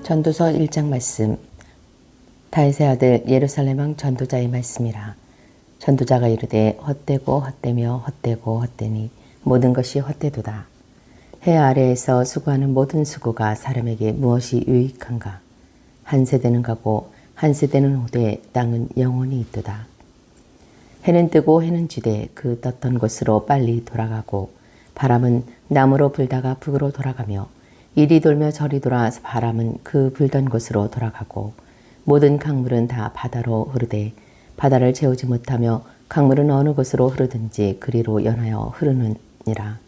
전도서 1장 말씀. 다윗의 아들 예루살렘 왕 전도자의 말씀이라. 전도자가 이르되 헛되고 헛되며 헛되고 헛되니 모든 것이 헛되도다. 해 아래에서 수고하는 모든 수고가 사람에게 무엇이 유익한가. 한 세대는 가고 한 세대는 오되 땅은 영원히 있도다. 해는 뜨고 해는 지되 그 떴던 곳으로 빨리 돌아가고 바람은 남으로 불다가 북으로 돌아가며 이리 돌며 저리 돌아 바람은 그 불던 곳으로 돌아가고 모든 강물은 다 바다로 흐르되 바다를 채우지 못하며 강물은 어느 곳으로 흐르든지 그리로 연하여 흐르느니라.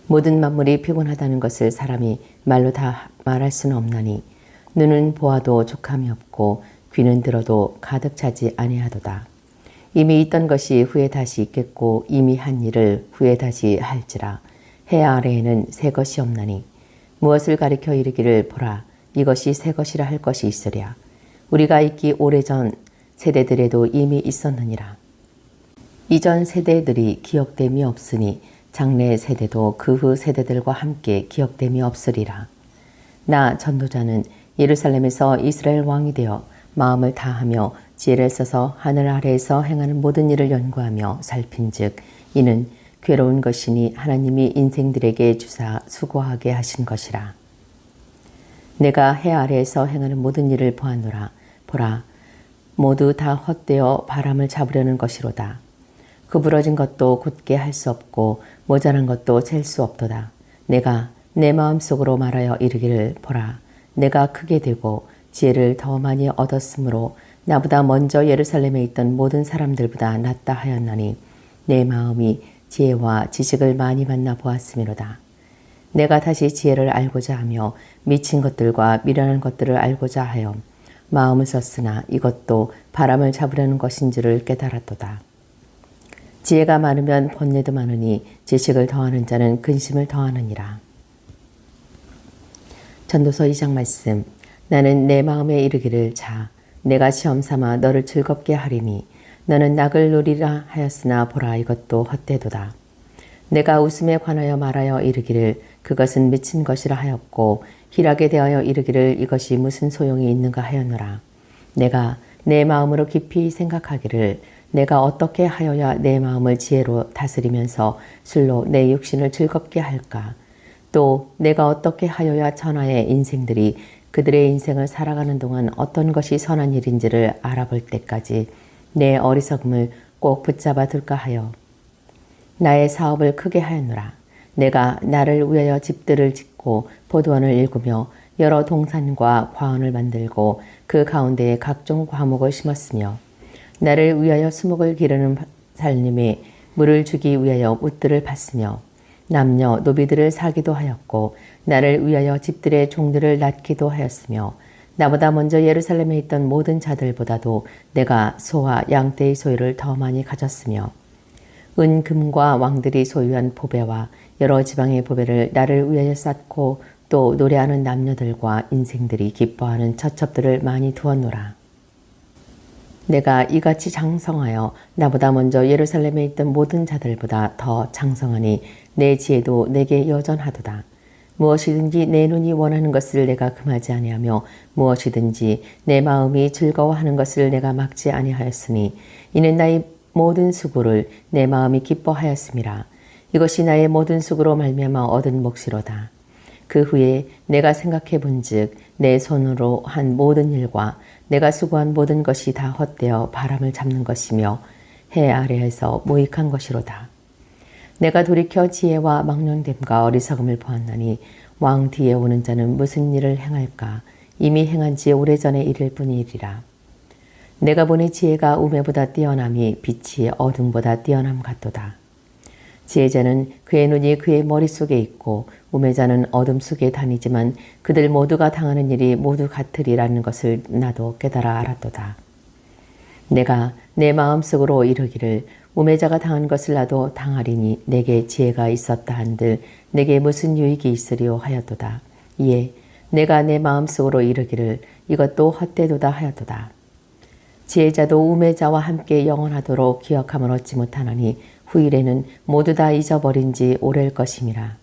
모든 만물이 피곤하다는 것을 사람이 말로 다 말할 수는 없나니 눈은 보아도 족함이 없고 귀는 들어도 가득 차지 아니하도다. 이미 있던 것이 후에 다시 있겠고 이미 한 일을 후에 다시 할지라. 해 아래에는 새 것이 없나니 무엇을 가리켜 이르기를 보라 이것이 새 것이라 할 것이 있으랴. 우리가 있기 오래전 세대들에도 이미 있었느니라. 이전 세대들이 기억됨이 없으니 장래 세대도 그 후 세대들과 함께 기억됨이 없으리라. 나 전도자는 예루살렘에서 이스라엘 왕이 되어 마음을 다하며 지혜를 써서 하늘 아래에서 행하는 모든 일을 연구하며 살핀즉 이는 괴로운 것이니 하나님이 인생들에게 주사 수고하게 하신 것이라. 내가 해 아래에서 행하는 모든 일을 보았노라. 보라 모두 다 헛되어 바람을 잡으려는 것이로다. 구부러진 것도 곧게 할 수 없고 모자란 것도 잴 수 없도다. 내가 내 마음속으로 말하여 이르기를 보라 내가 크게 되고 지혜를 더 많이 얻었으므로 나보다 먼저 예루살렘에 있던 모든 사람들보다 낫다 하였나니 내 마음이 지혜와 지식을 많이 만나 보았음이로다. 내가 다시 지혜를 알고자 하며 미친 것들과 미련한 것들을 알고자 하여 마음을 썼으나 이것도 바람을 잡으려는 것인 줄을 깨달았도다. 지혜가 많으면 번뇌도 많으니 지식을 더하는 자는 근심을 더하느니라. 전도서 2장 말씀. 나는 내 마음에 이르기를 자 내가 시험 삼아 너를 즐겁게 하리니 너는 낙을 누리라 하였으나 보라 이것도 헛되도다. 내가 웃음에 관하여 말하여 이르기를 그것은 미친 것이라 하였고 희락에 대하여 이르기를 이것이 무슨 소용이 있는가 하였노라. 내가 내 마음으로 깊이 생각하기를 내가 어떻게 하여야 내 마음을 지혜로 다스리면서 술로 내 육신을 즐겁게 할까. 또 내가 어떻게 하여야 천하의 인생들이 그들의 인생을 살아가는 동안 어떤 것이 선한 일인지를 알아볼 때까지 내 어리석음을 꼭 붙잡아 둘까 하여 나의 사업을 크게 하였노라. 내가 나를 위하여 집들을 짓고 포도원을 일구며 여러 동산과 과원을 만들고 그 가운데에 각종 과목을 심었으며 나를 위하여 수목을 기르는 살림에 물을 주기 위하여 웃들을 팠으며 남녀 노비들을 사기도 하였고 나를 위하여 집들의 종들을 낳기도 하였으며 나보다 먼저 예루살렘에 있던 모든 자들보다도 내가 소와 양떼의 소유를 더 많이 가졌으며 은 금과 왕들이 소유한 보배와 여러 지방의 보배를 나를 위하여 쌓고 또 노래하는 남녀들과 인생들이 기뻐하는 처첩들을 많이 두었노라. 내가 이같이 장성하여 나보다 먼저 예루살렘에 있던 모든 자들보다 더 장성하니 내 지혜도 내게 여전하도다. 무엇이든지 내 눈이 원하는 것을 내가 금하지 아니하며 무엇이든지 내 마음이 즐거워하는 것을 내가 막지 아니하였으니 이는 나의 모든 수고를 내 마음이 기뻐하였음이라. 이것이 나의 모든 수고로 말미암아 얻은 몫이로다. 그 후에 내가 생각해 본즉 내 손으로 한 모든 일과 내가 수고한 모든 것이 다 헛되어 바람을 잡는 것이며 해 아래에서 무익한 것이로다. 내가 돌이켜 지혜와 망령됨과 어리석음을 보았나니 왕 뒤에 오는 자는 무슨 일을 행할까. 이미 행한 지 오래전의 일일 뿐이리라. 내가 보니 지혜가 우매보다 뛰어남이 빛이 어둠보다 뛰어남 같도다. 지혜자는 그의 눈이 그의 머릿속에 있고 우매자는 어둠 속에 다니지만 그들 모두가 당하는 일이 모두 같으리라는 것을 나도 깨달아 알았도다. 내가 내 마음속으로 이르기를 우매자가 당한 것을 나도 당하리니 내게 지혜가 있었다 한들 내게 무슨 유익이 있으리요 하였도다. 이에 내가 내 마음속으로 이르기를 이것도 헛되도다 하였도다. 지혜자도 우매자와 함께 영원하도록 기억함을 얻지 못하나니 후일에는 모두 다 잊어버린 지 오래일 것임이라.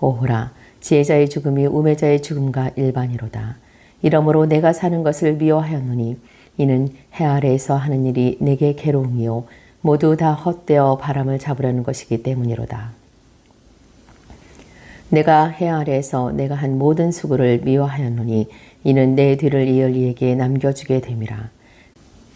오호라 지혜자의 죽음이 우매자의 죽음과 일반이로다. 이러므로 내가 사는 것을 미워하였노니 이는 해 아래에서 하는 일이 내게 괴로움이요 모두 다 헛되어 바람을 잡으려는 것이기 때문이로다. 내가 해 아래에서 내가 한 모든 수고를 미워하였노니 이는 내 뒤를 이을 이에게 남겨주게 됨이라.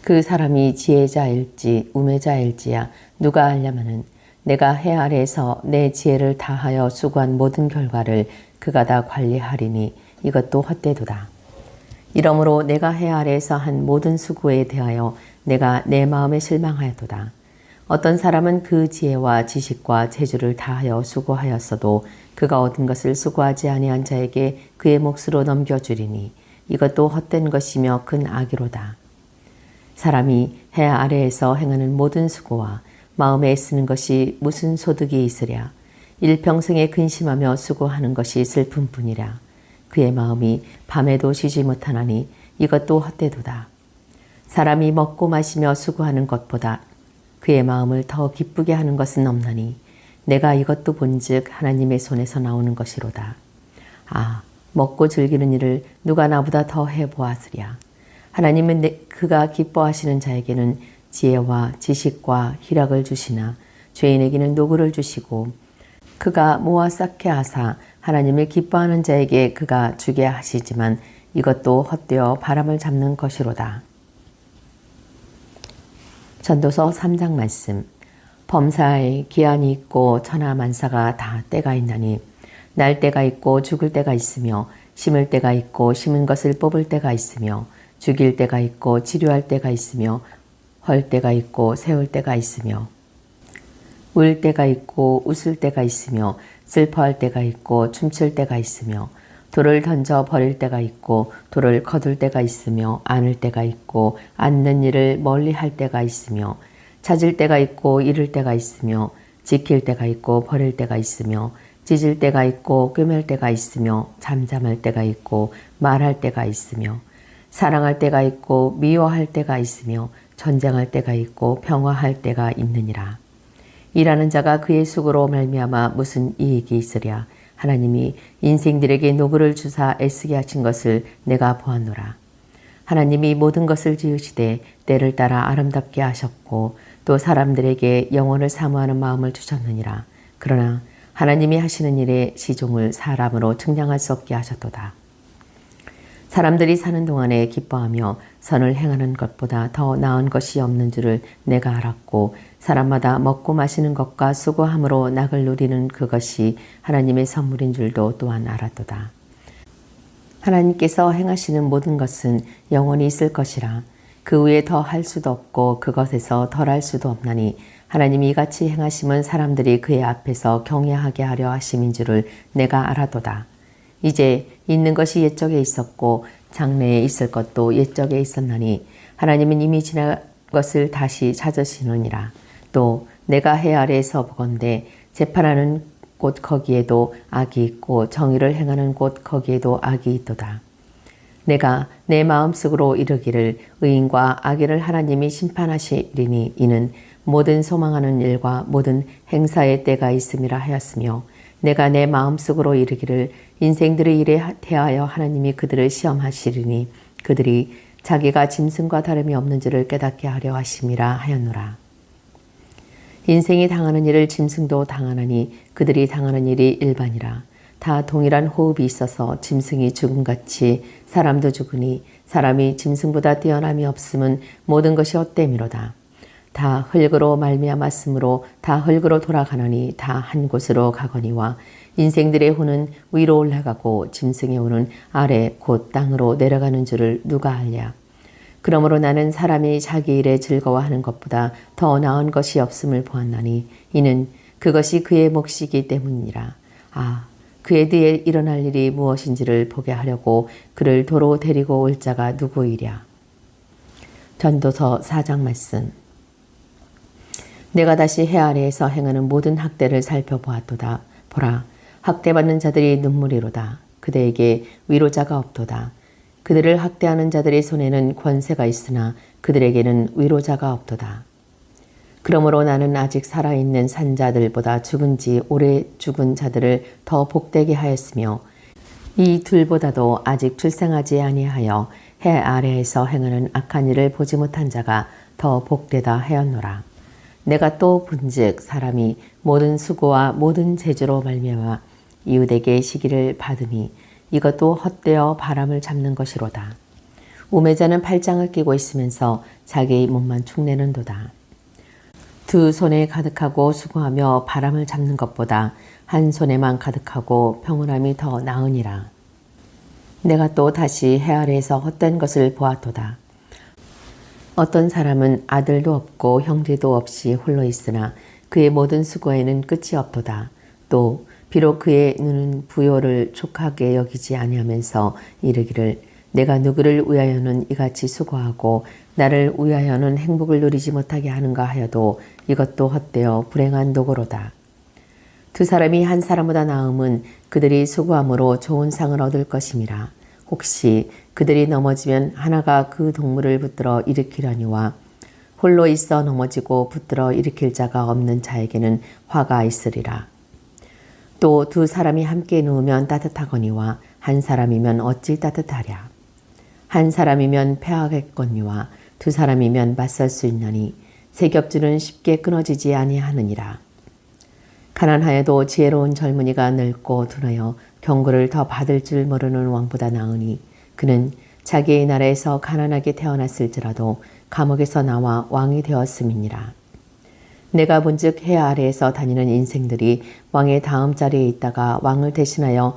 그 사람이 지혜자일지 우매자일지야 누가 알려마는 내가 해 아래에서 내 지혜를 다하여 수고한 모든 결과를 그가 다 관리하리니 이것도 헛되도다. 이러므로 내가 해 아래에서 한 모든 수고에 대하여 내가 내 마음에 실망하였도다. 어떤 사람은 그 지혜와 지식과 재주를 다하여 수고하였어도 그가 얻은 것을 수고하지 아니한 자에게 그의 몫으로 넘겨주리니 이것도 헛된 것이며 큰 악이로다. 사람이 해 아래에서 행하는 모든 수고와 마음에 애쓰는 것이 무슨 소득이 있으랴. 일평생에 근심하며 수고하는 것이 슬픔뿐이라. 그의 마음이 밤에도 쉬지 못하나니 이것도 헛되도다. 사람이 먹고 마시며 수고하는 것보다 그의 마음을 더 기쁘게 하는 것은 없나니 내가 이것도 본즉 하나님의 손에서 나오는 것이로다. 아, 먹고 즐기는 일을 누가 나보다 더 해보았으랴. 하나님은 그가 기뻐하시는 자에게는 지혜와 지식과 희락을 주시나 죄인에게는 노고를 주시고 그가 모아 쌓게 하사 하나님을 기뻐하는 자에게 그가 주게 하시지만 이것도 헛되어 바람을 잡는 것이로다. 전도서 3장 말씀. 범사에 기한이 있고 천하만사가 다 때가 있나니 날 때가 있고 죽을 때가 있으며 심을 때가 있고 심은 것을 뽑을 때가 있으며 죽일 때가 있고 치료할 때가 있으며 헐 때가 있고 세울 때가 있으며 울 때가 있고 웃을 때가 있으며 슬퍼할 때가 있고 춤출 때가 있으며 돌을 던져 버릴 때가 있고 돌을 거둘 때가 있으며 안을 때가 있고 앉는 일을 멀리 할 때가 있으며 찾을 때가 있고 잃을 때가 있으며 지킬 때가 있고 버릴 때가 있으며 찢을 때가 있고 꿰맬 때가 있으며 잠잠할 때가 있고 말할 때가 있으며 사랑할 때가 있고 미워할 때가 있으며 전쟁할 때가 있고 평화할 때가 있느니라. 일하는 자가 그의 수고로 말미암아 무슨 이익이 있으랴. 하나님이 인생들에게 노고를 주사 애쓰게 하신 것을 내가 보았노라. 하나님이 모든 것을 지으시되 때를 따라 아름답게 하셨고 또 사람들에게 영혼을 사모하는 마음을 주셨느니라. 그러나 하나님이 하시는 일에 시종을 사람으로 측량할 수 없게 하셨도다. 사람들이 사는 동안에 기뻐하며 선을 행하는 것보다 더 나은 것이 없는 줄을 내가 알았고 사람마다 먹고 마시는 것과 수고함으로 낙을 누리는 그것이 하나님의 선물인 줄도 또한 알았도다. 하나님께서 행하시는 모든 것은 영원히 있을 것이라. 그 위에 더 할 수도 없고 그것에서 덜 할 수도 없나니 하나님이 이같이 행하심은 사람들이 그의 앞에서 경외하게 하려 하심인 줄을 내가 알았도다. 이제 있는 것이 옛적에 있었고 장래에 있을 것도 옛적에 있었나니 하나님은 이미 지난 것을 다시 찾으시느니라. 또 내가 해 아래에서 보건대 재판하는 곳 거기에도 악이 있고 정의를 행하는 곳 거기에도 악이 있도다. 내가 내 마음속으로 이르기를 의인과 악인을 하나님이 심판하시리니 이는 모든 소망하는 일과 모든 행사의 때가 있음이라 하였으며 내가 내 마음속으로 이르기를 인생들의 일에 대하여 하나님이 그들을 시험하시리니 그들이 자기가 짐승과 다름이 없는 줄을 깨닫게 하려 하심이라 하였노라. 인생이 당하는 일을 짐승도 당하나니 그들이 당하는 일이 일반이라. 다 동일한 호흡이 있어서 짐승이 죽음같이 사람도 죽으니 사람이 짐승보다 뛰어남이 없음은 모든 것이 헛됨이로다. 다 흙으로 말미암았으므로 다 흙으로 돌아가느니 다 한 곳으로 가거니와 인생들의 혼은 위로 올라가고 짐승의 혼은 아래 곧 땅으로 내려가는 줄을 누가 알랴. 그러므로 나는 사람이 자기 일에 즐거워하는 것보다 더 나은 것이 없음을 보았나니 이는 그것이 그의 몫이기 때문이라. 아, 그에 대해 일어날 일이 무엇인지를 보게 하려고 그를 도로 데리고 올 자가 누구이랴. 전도서 4장 말씀. 내가 다시 해 아래에서 행하는 모든 학대를 살펴보았도다. 보라, 학대받는 자들이 눈물이로다. 그대에게 위로자가 없도다. 그들을 학대하는 자들의 손에는 권세가 있으나 그들에게는 위로자가 없도다. 그러므로 나는 아직 살아있는 산자들보다 죽은 지 오래 죽은 자들을 더 복되게 하였으며 이 둘보다도 아직 출생하지 아니하여 해 아래에서 행하는 악한 일을 보지 못한 자가 더 복되다 하였노라. 내가 또 본즉 사람이 모든 수고와 모든 재주로 말미암아 이웃에게 시기를 받으니 이것도 헛되어 바람을 잡는 것이로다. 우매자는 팔짱을 끼고 있으면서 자기 몸만 축내는도다. 두 손에 가득하고 수고하며 바람을 잡는 것보다 한 손에만 가득하고 평온함이 더 나으니라. 내가 또 다시 해 아래에서 헛된 것을 보았도다. 어떤 사람은 아들도 없고 형제도 없이 홀로 있으나 그의 모든 수고에는 끝이 없도다. 또 비록 그의 눈은 부요를 족하게 여기지 아니하면서 이르기를 내가 누구를 위하여는 이같이 수고하고 나를 위하여는 행복을 누리지 못하게 하는가 하여도 이것도 헛되어 불행한 노고로다. 두 사람이 한 사람보다 나음은 그들이 수고함으로 좋은 상을 얻을 것임이라. 혹시 그들이 넘어지면 하나가 그 동물을 붙들어 일으키려니와 홀로 있어 넘어지고 붙들어 일으킬 자가 없는 자에게는 화가 있으리라. 또 두 사람이 함께 누우면 따뜻하거니와 한 사람이면 어찌 따뜻하랴. 한 사람이면 패하겠거니와 두 사람이면 맞설 수 있나니 세 겹줄은 쉽게 끊어지지 아니하느니라. 가난하여도 지혜로운 젊은이가 늙고 둔하여 경고를 더 받을 줄 모르는 왕보다 나으니 그는 자기의 나라에서 가난하게 태어났을지라도 감옥에서 나와 왕이 되었음이니라. 내가 본즉 해 아래에서 다니는 인생들이 왕의 다음 자리에 있다가 왕을 대신하여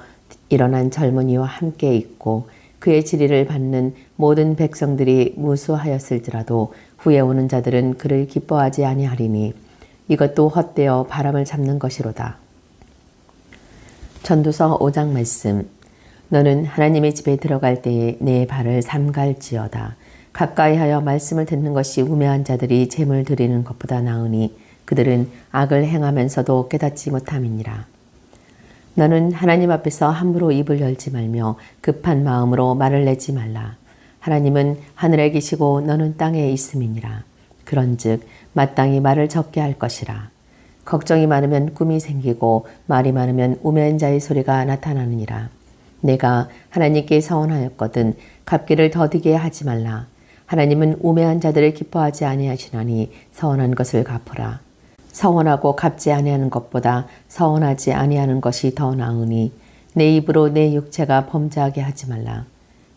일어난 젊은이와 함께 있고 그의 지리를 받는 모든 백성들이 무수하였을지라도 후에 오는 자들은 그를 기뻐하지 아니하리니 이것도 헛되어 바람을 잡는 것이로다. 전도서 5장 말씀. 너는 하나님의 집에 들어갈 때에 내 발을 삼갈지어다. 가까이하여 말씀을 듣는 것이 우매한 자들이 재물 드리는 것보다 나으니 그들은 악을 행하면서도 깨닫지 못함이니라. 너는 하나님 앞에서 함부로 입을 열지 말며 급한 마음으로 말을 내지 말라. 하나님은 하늘에 계시고 너는 땅에 있음이니라. 그런즉 마땅히 말을 적게 할 것이라. 걱정이 많으면 꿈이 생기고 말이 많으면 우매한 자의 소리가 나타나느니라. 내가 하나님께 서원하였거든 갚기를 더디게 하지 말라. 하나님은 우매한 자들을 기뻐하지 아니하시나니 서원한 것을 갚으라. 서원하고 갚지 아니하는 것보다 서원하지 아니하는 것이 더 나으니 내 입으로 내 육체가 범죄하게 하지 말라.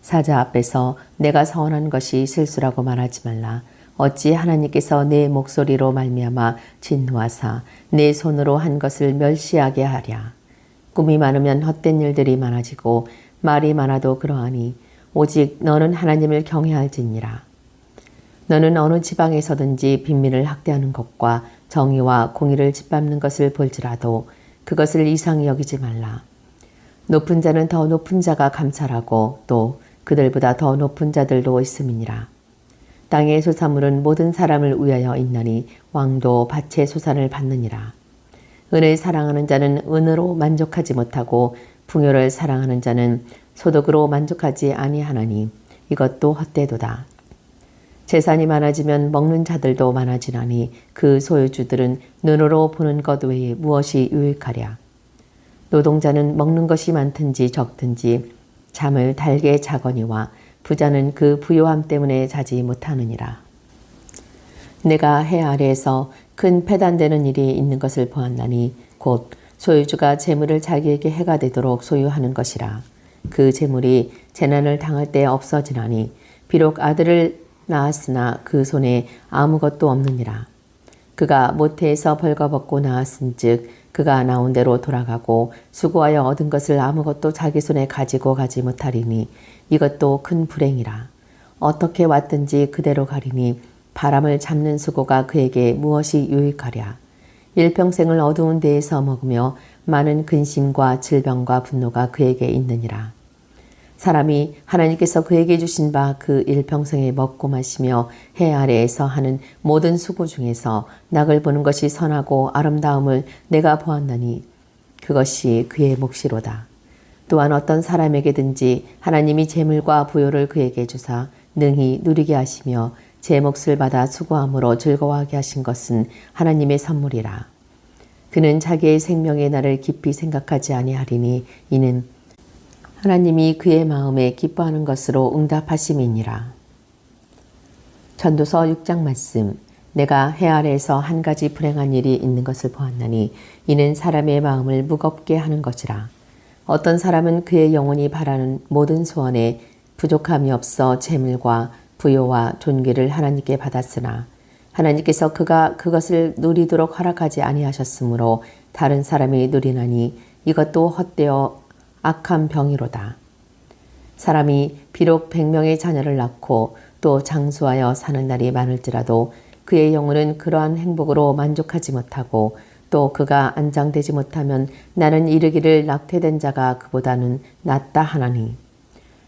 사자 앞에서 내가 서원한 것이 실수라고 말하지 말라. 어찌 하나님께서 내 목소리로 말미암아 진노하사 내 손으로 한 것을 멸시하게 하랴. 꿈이 많으면 헛된 일들이 많아지고 말이 많아도 그러하니 오직 너는 하나님을 경외할지니라. 너는 어느 지방에서든지 빈민을 학대하는 것과 정의와 공의를 짓밟는 것을 볼지라도 그것을 이상히 여기지 말라. 높은 자는 더 높은 자가 감찰하고 또 그들보다 더 높은 자들도 있음이니라. 땅의 소산물은 모든 사람을 위하여 있나니 왕도 밭의 소산을 받느니라. 은을 사랑하는 자는 은으로 만족하지 못하고 풍요를 사랑하는 자는 소득으로 만족하지 아니하나니 이것도 헛되도다. 재산이 많아지면 먹는 자들도 많아지나니 그 소유주들은 눈으로 보는 것 외에 무엇이 유익하랴. 노동자는 먹는 것이 많든지 적든지 잠을 달게 자거니와 부자는 그 부요함 때문에 자지 못하느니라. 내가 해 아래에서 큰 패단되는 일이 있는 것을 보았나니 곧 소유주가 재물을 자기에게 해가 되도록 소유하는 것이라. 그 재물이 재난을 당할 때 없어지나니 비록 아들을 낳았으나 그 손에 아무것도 없느니라. 그가 모태에서 벌거벗고 낳았은즉 그가 나온 대로 돌아가고 수고하여 얻은 것을 아무것도 자기 손에 가지고 가지 못하리니 이것도 큰 불행이라. 어떻게 왔든지 그대로 가리니 바람을 잡는 수고가 그에게 무엇이 유익하랴. 일평생을 어두운 데에서 먹으며 많은 근심과 질병과 분노가 그에게 있느니라. 사람이 하나님께서 그에게 주신 바 그 일평생에 먹고 마시며 해 아래에서 하는 모든 수고 중에서 낙을 보는 것이 선하고 아름다움을 내가 보았나니 그것이 그의 몫이로다. 또한 어떤 사람에게든지 하나님이 재물과 부요를 그에게 주사 능히 누리게 하시며 제 몫을 받아 수고함으로 즐거워하게 하신 것은 하나님의 선물이라. 그는 자기의 생명의 날을 깊이 생각하지 아니하리니 이는 하나님이 그의 마음에 기뻐하는 것으로 응답하심이니라. 전도서 6장 말씀. 내가 해 아래에서 한 가지 불행한 일이 있는 것을 보았나니 이는 사람의 마음을 무겁게 하는 것이라. 어떤 사람은 그의 영혼이 바라는 모든 소원에 부족함이 없어 재물과 부요와 존귀를 하나님께 받았으나 하나님께서 그가 그것을 누리도록 허락하지 아니하셨으므로 다른 사람이 누리나니 이것도 헛되어 악한 병이로다. 사람이 비록 100명의 자녀를 낳고 또 장수하여 사는 날이 많을지라도 그의 영혼은 그러한 행복으로 만족하지 못하고 또 그가 안장되지 못하면 나는 이르기를 낙태된 자가 그보다는 낫다 하나니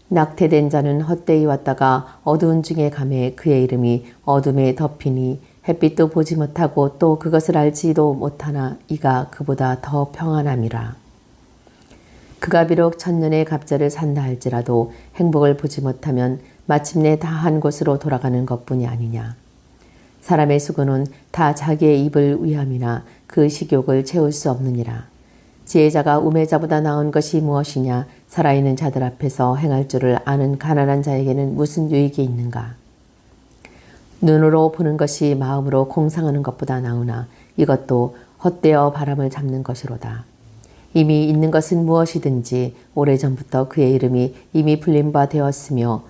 낙태된 자는 헛되이 왔다가 어두운 중에 가매 그의 이름이 어둠에 덮이니 햇빛도 보지 못하고 또 그것을 알지도 못하나 이가 그보다 더 평안함이라. 그가 비록 천년의 갑자를 산다 할지라도 행복을 보지 못하면 마침내 다한 곳으로 돌아가는 것뿐이 아니냐. 사람의 수고는 다 자기의 입을 위함이나 그 식욕을 채울 수 없느니라. 지혜자가 우매자보다 나은 것이 무엇이냐. 살아있는 자들 앞에서 행할 줄을 아는 가난한 자에게는 무슨 유익이 있는가. 눈으로 보는 것이 마음으로 공상하는 것보다 나으나 이것도 헛되어 바람을 잡는 것이로다. 이미 있는 것은 무엇이든지 오래전부터 그의 이름이 이미 불린 바 되었으며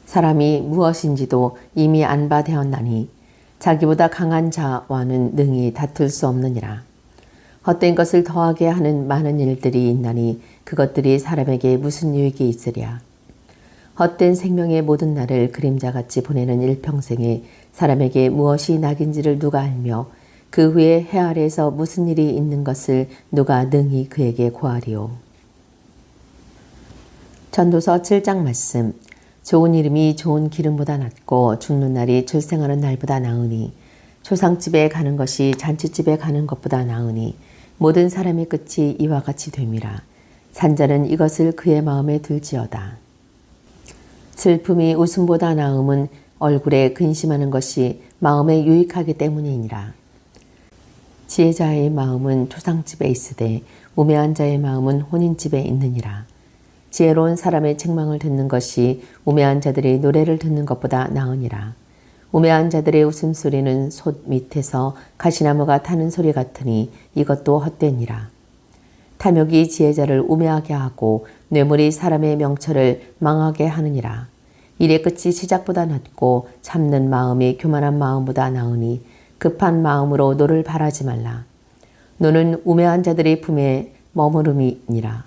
사람이 무엇인지도 이미 안 바 되었나니 자기보다 강한 자와는 능히 다툴 수 없느니라. 헛된 것을 더하게 하는 많은 일들이 있나니 그것들이 사람에게 무슨 유익이 있으랴. 헛된 생명의 모든 날을 그림자같이 보내는 일평생에 사람에게 무엇이 낙인지를 누가 알며 그 후에 해 아래에서 무슨 일이 있는 것을 누가 능히 그에게 고하리요. 전도서 7장 말씀. 좋은 이름이 좋은 기름보다 낫고 죽는 날이 출생하는 날보다 나으니 초상집에 가는 것이 잔치집에 가는 것보다 나으니 모든 사람의 끝이 이와 같이 됨이라. 산자는 이것을 그의 마음에 들지어다. 슬픔이 웃음보다 나음은 얼굴에 근심하는 것이 마음에 유익하기 때문이니라. 지혜자의 마음은 초상집에 있으되 우매한 자의 마음은 혼인집에 있느니라. 지혜로운 사람의 책망을 듣는 것이 우매한 자들의 노래를 듣는 것보다 나으니라. 우매한 자들의 웃음소리는 솥 밑에서 가시나무가 타는 소리 같으니 이것도 헛되니라. 탐욕이 지혜자를 우매하게 하고 뇌물이 사람의 명철을 망하게 하느니라. 일의 끝이 시작보다 낫고 참는 마음이 교만한 마음보다 나으니 급한 마음으로 노를 바라지 말라. 노는 우매한 자들의 품에 머무름이니라.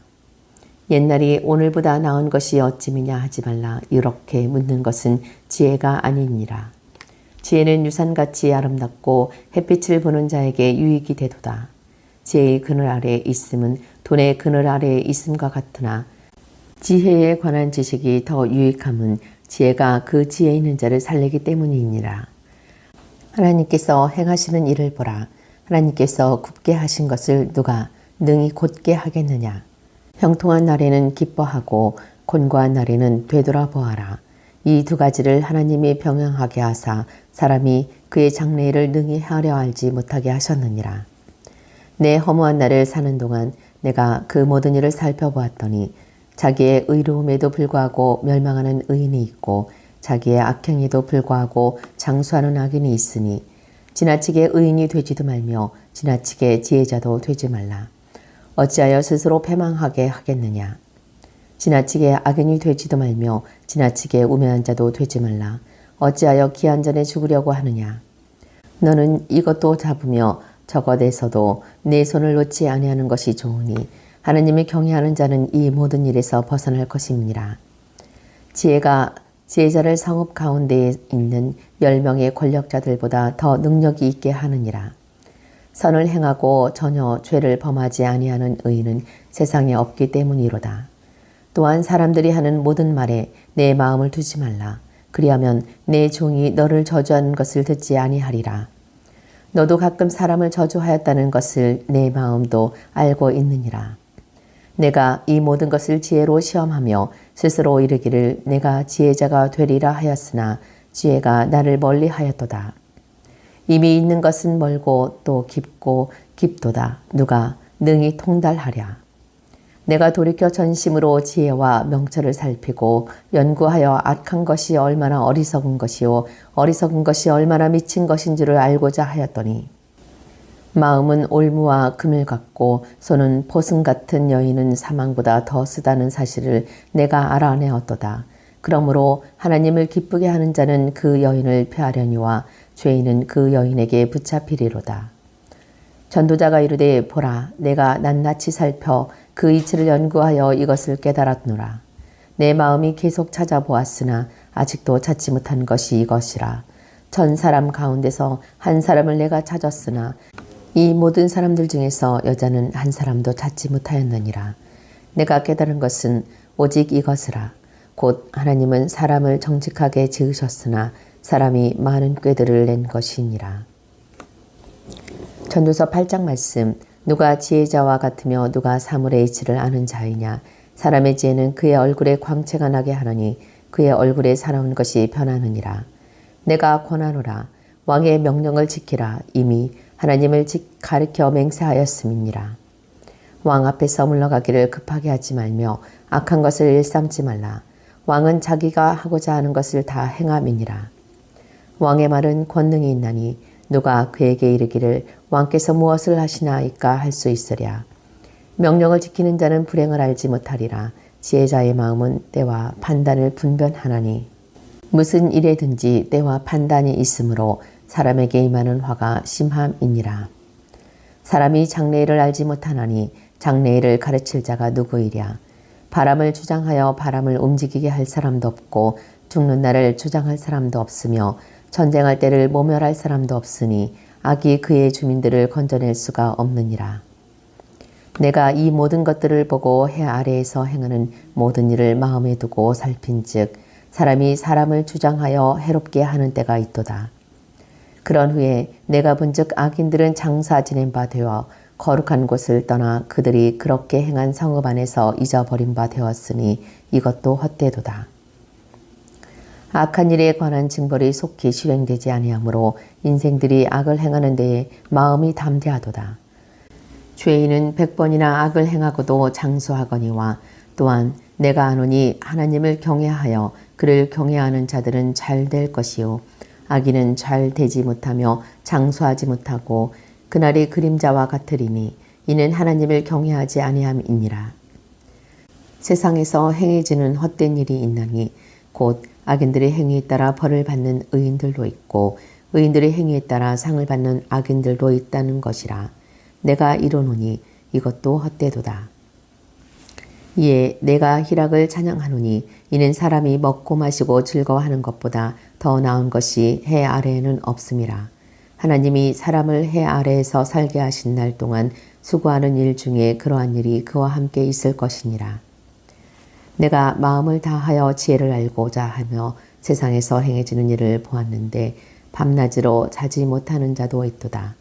옛날이 오늘보다 나은 것이 어찌미냐 하지 말라. 이렇게 묻는 것은 지혜가 아니니라. 지혜는 유산같이 아름답고 햇빛을 보는 자에게 유익이 되도다. 지혜의 그늘 아래에 있음은 돈의 그늘 아래에 있음과 같으나 지혜에 관한 지식이 더 유익함은 지혜가 그 지혜 있는 자를 살리기 때문이니라. 하나님께서 행하시는 일을 보라. 하나님께서 굽게 하신 것을 누가 능히 곧게 하겠느냐. 형통한 날에는 기뻐하고 곤고한 날에는 되돌아보아라. 이 두 가지를 하나님이 병행하게 하사 사람이 그의 장래일을 능히 헤아려 알지 못하게 하셨느니라. 내 허무한 날을 사는 동안 내가 그 모든 일을 살펴보았더니 자기의 의로움에도 불구하고 멸망하는 의인이 있고 자기의 악행에도 불구하고 장수하는 악인이 있으니 지나치게 의인이 되지도 말며 지나치게 지혜자도 되지 말라. 어찌하여 스스로 패망하게 하겠느냐. 지나치게 악인이 되지도 말며 지나치게 우매한 자도 되지 말라. 어찌하여 기한 전에 죽으려고 하느냐. 너는 이것도 잡으며 저것에서도 내 손을 놓지 아니하는 것이 좋으니 하나님을 경외하는 자는 이 모든 일에서 벗어날 것임이니라. 지혜가 지혜자를 성읍 가운데에 있는 10명의 권력자들보다 더 능력이 있게 하느니라. 선을 행하고 전혀 죄를 범하지 아니하는 의인은 세상에 없기 때문이로다. 또한 사람들이 하는 모든 말에 내 마음을 두지 말라. 그리하면 내 종이 너를 저주하는 것을 듣지 아니하리라. 너도 가끔 사람을 저주하였다는 것을 내 마음도 알고 있느니라. 내가 이 모든 것을 지혜로 시험하며 스스로 이르기를 내가 지혜자가 되리라 하였으나 지혜가 나를 멀리하였도다. 이미 있는 것은 멀고 또 깊고 깊도다. 누가 능히 통달하랴. 내가 돌이켜 전심으로 지혜와 명철을 살피고 연구하여 악한 것이 얼마나 어리석은 것이요 어리석은 것이 얼마나 미친 것인 줄을 알고자 하였더니 마음은 올무와 금을 같고 손은 보승 같은 여인은 사망보다 더 쓰다는 사실을 내가 알아내었도다. 그러므로 하나님을 기쁘게 하는 자는 그 여인을 폐하려니와 죄인은 그 여인에게 붙잡히리로다. 전도자가 이르되 보라 내가 낱낱이 살펴 그 이치를 연구하여 이것을 깨달았노라. 내 마음이 계속 찾아보았으나 아직도 찾지 못한 것이 이것이라. 1000사람 가운데서 한 사람을 내가 찾았으나 이 모든 사람들 중에서 여자는 한 사람도 찾지 못하였느니라. 내가 깨달은 것은 오직 이것이라. 곧 하나님은 사람을 정직하게 지으셨으나 사람이 많은 꾀들을 낸 것이니라. 전도서 8장 말씀. 누가 지혜자와 같으며 누가 사물의 이치를 아는 자이냐. 사람의 지혜는 그의 얼굴에 광채가 나게 하느니 그의 얼굴에 사나운 것이 변하느니라. 내가 권하노라. 왕의 명령을 지키라. 이미 하나님을 가리켜 맹세하였음이니라. 왕 앞에서 물러가기를 급하게 하지 말며 악한 것을 일삼지 말라. 왕은 자기가 하고자 하는 것을 다 행함이니라. 왕의 말은 권능이 있나니 누가 그에게 이르기를 왕께서 무엇을 하시나이까 할 수 있으랴. 명령을 지키는 자는 불행을 알지 못하리라. 지혜자의 마음은 때와 판단을 분별하나니 무슨 일에든지 때와 판단이 있으므로 사람에게 임하는 화가 심함이니라. 사람이 장래일을 알지 못하나니 장래일을 가르칠 자가 누구이랴. 바람을 주장하여 바람을 움직이게 할 사람도 없고 죽는 날을 주장할 사람도 없으며 전쟁할 때를 모멸할 사람도 없으니 악이 그의 주민들을 건져낼 수가 없느니라. 내가 이 모든 것들을 보고 해 아래에서 행하는 모든 일을 마음에 두고 살핀즉 사람이 사람을 주장하여 해롭게 하는 때가 있도다. 그런 후에 내가 본즉 악인들은 장사 지낸 바 되어 거룩한 곳을 떠나 그들이 그렇게 행한 성읍 안에서 잊어버린 바 되었으니 이것도 헛되도다. 악한 일에 관한 징벌이 속히 실행되지 아니하므로 인생들이 악을 행하는 데에 마음이 담대하도다. 죄인은 100번이나 악을 행하고도 장수하거니와 또한 내가 아노니 하나님을 경외하여 그를 경외하는 자들은 잘 될 것이요 악인은 잘 되지 못하며 장수하지 못하고 그날이 그림자와 같으리니 이는 하나님을 경외하지 아니함이니라. 세상에서 행해지는 헛된 일이 있나니 곧 악인들의 행위에 따라 벌을 받는 의인들도 있고 의인들의 행위에 따라 상을 받는 악인들도 있다는 것이라. 내가 이르노니 이것도 헛되도다. 이에 내가 희락을 찬양하노니 이는 사람이 먹고 마시고 즐거워하는 것보다 더 나은 것이 해 아래에는 없음이라. 하나님이 사람을 해 아래에서 살게 하신 날 동안 수고하는 일 중에 그러한 일이 그와 함께 있을 것이니라. 내가 마음을 다하여 지혜를 알고자 하며 세상에서 행해지는 일을 보았는데 밤낮으로 자지 못하는 자도 있도다.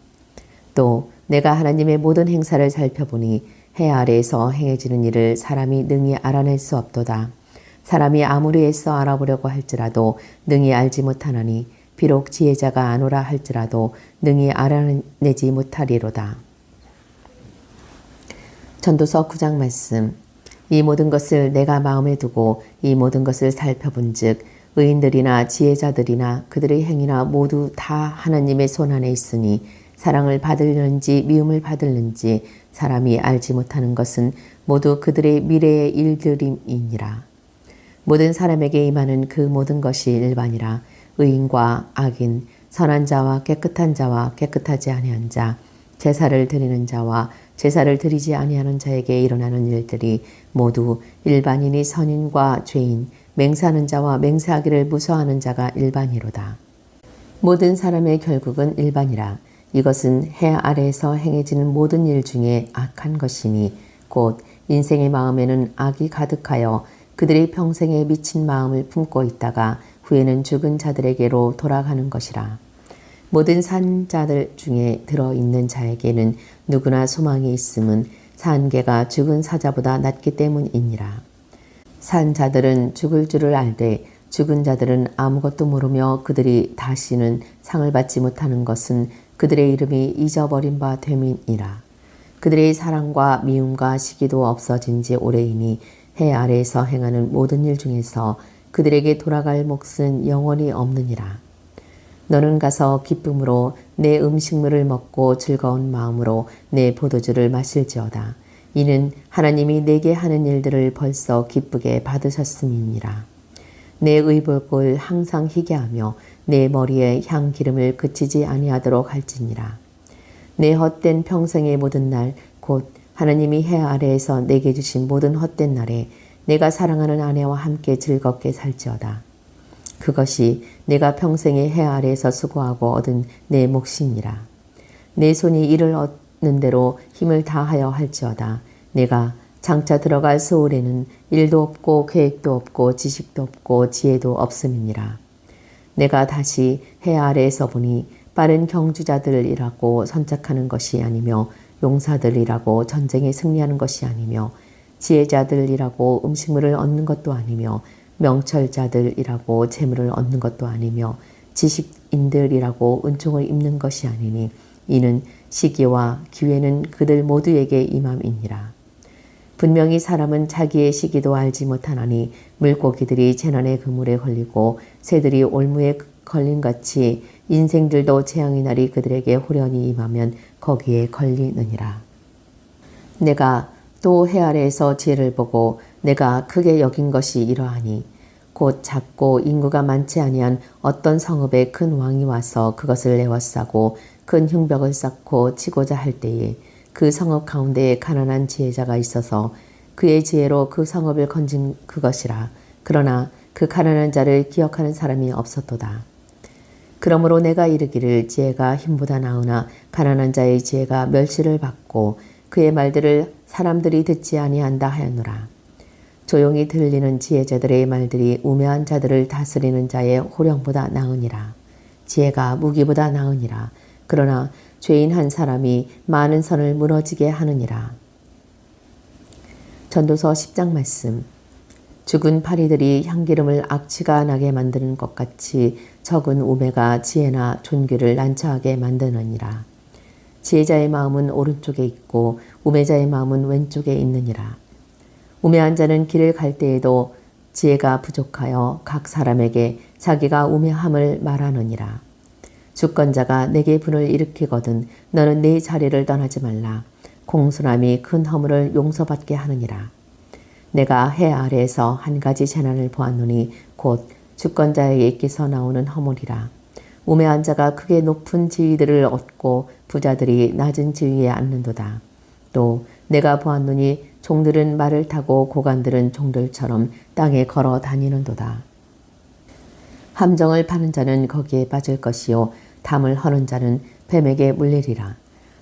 또 내가 하나님의 모든 행사를 살펴보니 해 아래에서 행해지는 일을 사람이 능히 알아낼 수 없도다. 사람이 아무리 애써 알아보려고 할지라도 능히 알지 못하나니 비록 지혜자가 아노라 할지라도 능히 알아내지 못하리로다. 전도서 9장 말씀. 이 모든 것을 내가 마음에 두고 이 모든 것을 살펴본즉 의인들이나 지혜자들이나 그들의 행위나 모두 다 하나님의 손안에 있으니 사랑을 받을는지 미움을 받을는지 사람이 알지 못하는 것은 모두 그들의 미래의 일들임이니라. 모든 사람에게 임하는 그 모든 것이 일반이라. 의인과 악인, 선한 자와 깨끗한 자와 깨끗하지 아니한 자, 제사를 드리는 자와 제사를 드리지 아니하는 자에게 일어나는 일들이 모두 일반인이 선인과 죄인, 맹세하는 자와 맹세하기를 무서워하는 자가 일반이로다. 모든 사람의 결국은 일반이라. 이것은 해 아래에서 행해지는 모든 일 중에 악한 것이니 곧 인생의 마음에는 악이 가득하여 그들이 평생에 미친 마음을 품고 있다가 후에는 죽은 자들에게로 돌아가는 것이라. 모든 산 자들 중에 들어있는 자에게는 누구나 소망이 있음은 산 개가 죽은 사자보다 낫기 때문이니라. 산 자들은 죽을 줄을 알되 죽은 자들은 아무것도 모르며 그들이 다시는 상을 받지 못하는 것은 그들의 이름이 잊어버린 바 됨이니라. 그들의 사랑과 미움과 시기도 없어진 지 오래이니 해 아래에서 행하는 모든 일 중에서 그들에게 돌아갈 몫은 영원히 없느니라. 너는 가서 기쁨으로 내 음식물을 먹고 즐거운 마음으로 내 포도주를 마실지어다. 이는 하나님이 내게 하는 일들을 벌써 기쁘게 받으셨음이니라. 내 의복을 항상 희게 하며 내 머리에 향 기름을 그치지 아니하도록 할지니라. 내 헛된 평생의 모든 날 곧 하나님이 해 아래에서 내게 주신 모든 헛된 날에 내가 사랑하는 아내와 함께 즐겁게 살지어다. 그것이 내가 평생의 해 아래에서 수고하고 얻은 내 몫이니라. 내 손이 이를 얻는 대로 힘을 다하여 할지어다. 내가 장차 들어갈 소울에는 일도 없고 계획도 없고 지식도 없고 지혜도 없음이니라. 내가 다시 해 아래에서 보니 빠른 경주자들이라고 선착하는 것이 아니며 용사들이라고 전쟁에 승리하는 것이 아니며 지혜자들이라고 음식물을 얻는 것도 아니며 명철자들이라고 재물을 얻는 것도 아니며 지식인들이라고 은총을 입는 것이 아니니 이는 시기와 기회는 그들 모두에게 임함이니라. 분명히 사람은 자기의 시기도 알지 못하나니 물고기들이 재난의 그물에 걸리고 새들이 올무에 걸림같이 인생들도 재앙의 날이 그들에게 호련히 임하면 거기에 걸리느니라. 내가 또 해 아래에서 지혜를 보고 내가 크게 여긴 것이 이러하니 곧 작고 인구가 많지 아니한 어떤 성읍에 큰 왕이 와서 그것을 에워싸고 큰 흉벽을 쌓고 치고자 할 때에 그 성읍 가운데에 가난한 지혜자가 있어서 그의 지혜로 그 성읍을 건진 그것이라. 그러나 그 가난한 자를 기억하는 사람이 없었도다. 그러므로 내가 이르기를 지혜가 힘보다 나으나 가난한 자의 지혜가 멸시를 받고 그의 말들을 사람들이 듣지 아니한다 하였노라. 조용히 들리는 지혜자들의 말들이 우매한 자들을 다스리는 자의 호령보다 나으니라. 지혜가 무기보다 나으니라. 그러나 죄인 한 사람이 많은 선을 무너지게 하느니라. 전도서 10장 말씀. 죽은 파리들이 향기름을 악취가 나게 만드는 것 같이 적은 우매가 지혜나 존귀를 난처하게 만드느니라. 지혜자의 마음은 오른쪽에 있고 우매자의 마음은 왼쪽에 있느니라. 우매한 자는 길을 갈 때에도 지혜가 부족하여 각 사람에게 자기가 우매함을 말하느니라. 주권자가 내게 분을 일으키거든 너는 네 자리를 떠나지 말라. 공손함이 큰 허물을 용서받게 하느니라. 내가 해 아래에서 한 가지 재난을 보았노니 곧 주권자에게서 나오는 허물이라. 우매한 자가 크게 높은 지위들을 얻고 부자들이 낮은 지위에 앉는도다. 또 내가 보았노니 종들은 말을 타고 고관들은 종들처럼 땅에 걸어 다니는도다. 함정을 파는 자는 거기에 빠질 것이요 담을 허는 자는 뱀에게 물리리라.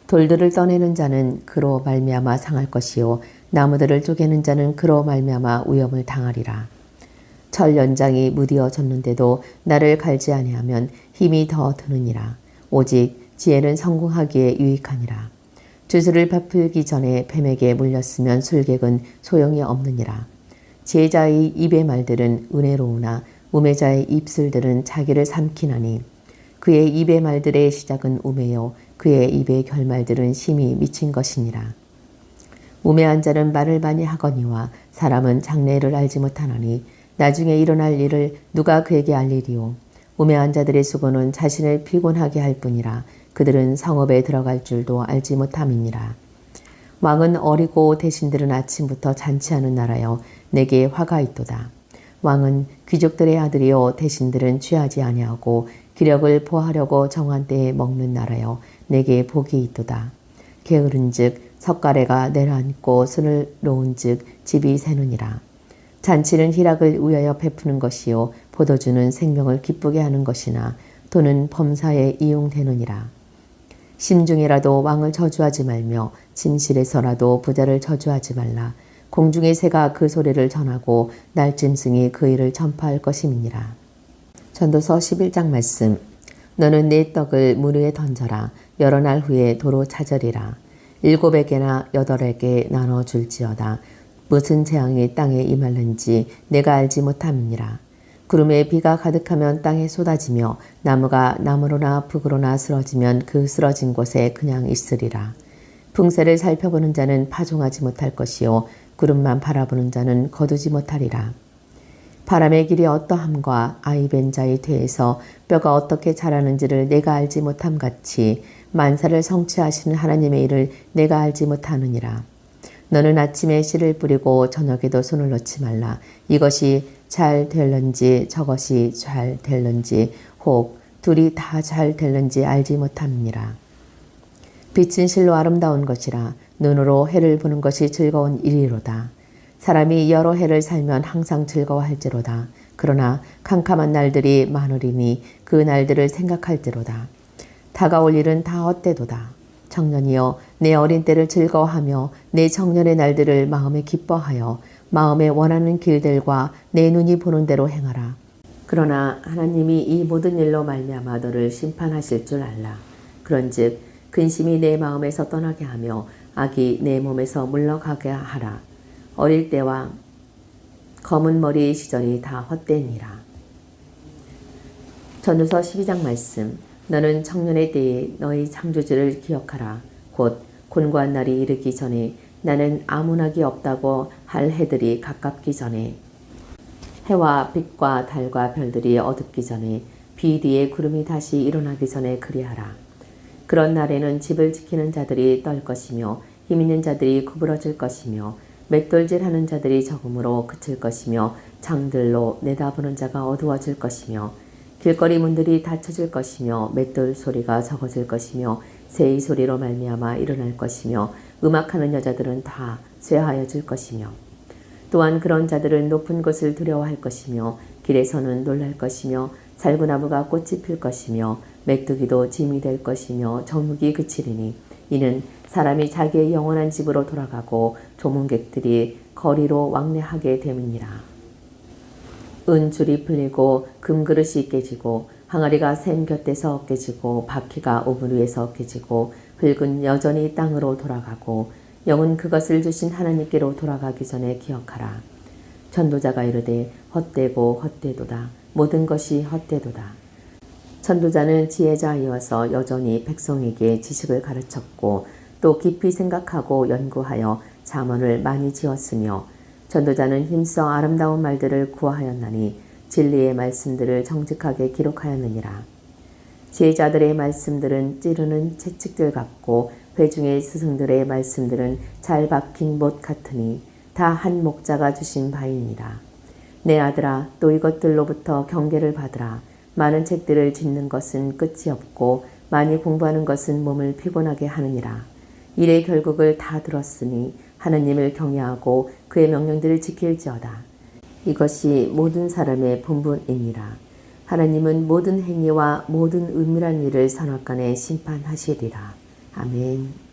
돌들을 떠내는 자는 그로 말미암아 상할 것이요 나무들을 쪼개는 자는 그로 말미암아 위험을 당하리라. 철 연장이 무디어졌는데도 나를 갈지 아니하면 힘이 더 드느니라. 오직 지혜는 성공하기에 유익하니라. 주술을 베풀기 전에 뱀에게 물렸으면 술객은 소용이 없느니라. 지혜자의 입의 말들은 은혜로우나 우매자의 입술들은 자기를 삼키나니 그의 입의 말들의 시작은 우매요 그의 입의 결말들은 심히 미친 것이니라. 우매한 자는 말을 많이 하거니와 사람은 장래를 알지 못하나니 나중에 일어날 일을 누가 그에게 알리리요. 우매한 자들의 수고는 자신을 피곤하게 할 뿐이라. 그들은 성읍에 들어갈 줄도 알지 못함이니라. 왕은 어리고 대신들은 아침부터 잔치하는 나라여 내게 화가 있도다. 왕은 귀족들의 아들이요 대신들은 취하지 아니하고 기력을 보하려고 정한 때에 먹는 나라여 내게 복이 있도다. 게으른즉 석가래가 내려앉고 손을 놓은즉 집이 새느니라. 잔치는 희락을 위하여 베푸는 것이요 포도주는 생명을 기쁘게 하는 것이나 돈은 범사에 이용되느니라. 심중에라도 왕을 저주하지 말며 침실에서라도 부자를 저주하지 말라. 공중의 새가 그 소리를 전하고 날짐승이 그 일을 전파할 것임이니라. 전도서 11장 말씀. 너는 내 떡을 물 위에 던져라. 여러 날 후에 도로 찾으리라. 7에게나 8에게 나눠줄지어다. 무슨 재앙이 땅에 임할는지 내가 알지 못함이니라. 구름에 비가 가득하면 땅에 쏟아지며 나무가 나무로나 흙으로나 쓰러지면 그 쓰러진 곳에 그냥 있으리라. 풍세를 살펴보는 자는 파종하지 못할 것이요 구름만 바라보는 자는 거두지 못하리라. 바람의 길이 어떠함과 아이벤 자의 퇴에서 뼈가 어떻게 자라는지를 내가 알지 못함 같이 만사를 성취하시는 하나님의 일을 내가 알지 못하느니라. 너는 아침에 씨를 뿌리고 저녁에도 손을 놓지 말라. 이것이 잘 될런지 저것이 잘 될런지 혹 둘이 다 잘 될런지 알지 못함이니라. 빛은 실로 아름다운 것이라. 눈으로 해를 보는 것이 즐거운 일이로다. 사람이 여러 해를 살면 항상 즐거워할지로다. 그러나 캄캄한 날들이 많으리니 그 날들을 생각할지로다. 다가올 일은 다 헛되도다. 청년이여 내 어린 때를 즐거워하며 내 청년의 날들을 마음에 기뻐하여 마음에 원하는 길들과 내 눈이 보는 대로 행하라. 그러나 하나님이 이 모든 일로 말미암아 너를 심판하실 줄 알라. 그런즉 근심이 내 마음에서 떠나게 하며 악이 내 몸에서 물러가게 하라. 어릴 때와 검은 머리의 시절이 다 헛되니라. 전도서 12장 말씀. 너는 청년의 때에 너희 창조주를 기억하라. 곧 곤고한 날이 이르기 전에 나는 아무나기 없다고 할 해들이 가깝기 전에 해와 빛과 달과 별들이 어둡기 전에 비 뒤에 구름이 다시 일어나기 전에 그리하라. 그런 날에는 집을 지키는 자들이 떨 것이며 힘 있는 자들이 구부러질 것이며 맷돌질하는 자들이 적음으로 그칠 것이며 장들로 내다보는 자가 어두워질 것이며 길거리 문들이 닫혀질 것이며 맷돌 소리가 적어질 것이며 새의 소리로 말미암아 일어날 것이며 음악하는 여자들은 다 쇠하여질 것이며 또한 그런 자들은 높은 곳을 두려워할 것이며 길에서는 놀랄 것이며 살구나무가 꽃이 필 것이며 메뚜기도 짐이 될 것이며 정육이 그치리니 이는 사람이 자기의 영원한 집으로 돌아가고 조문객들이 거리로 왕래하게 됨이니라. 은줄이 풀리고 금그릇이 깨지고 항아리가 샘 곁에서 깨지고 바퀴가 오물 위에서 깨지고 흙은 여전히 땅으로 돌아가고 영은 그것을 주신 하나님께로 돌아가기 전에 기억하라. 전도자가 이르되 헛되고 헛되도다. 모든 것이 헛되도다. 전도자는 지혜자이어서 여전히 백성에게 지식을 가르쳤고 또 깊이 생각하고 연구하여 잠언을 많이 지었으며 전도자는 힘써 아름다운 말들을 구하였나니 진리의 말씀들을 정직하게 기록하였느니라. 지혜자들의 말씀들은 찌르는 채찍들 같고 회중의 스승들의 말씀들은 잘 박힌 못 같으니 다 한 목자가 주신 바이니라. 내 아들아 또 이것들로부터 경계를 받으라. 많은 책들을 짓는 것은 끝이 없고 많이 공부하는 것은 몸을 피곤하게 하느니라. 일의 결국을 다 들었으니 하느님을 경외하고 그의 명령들을 지킬지어다. 이것이 모든 사람의 본분이니라. 하나님은 모든 행위와 모든 은밀한 일을 선악간에 심판하시리라. 아멘.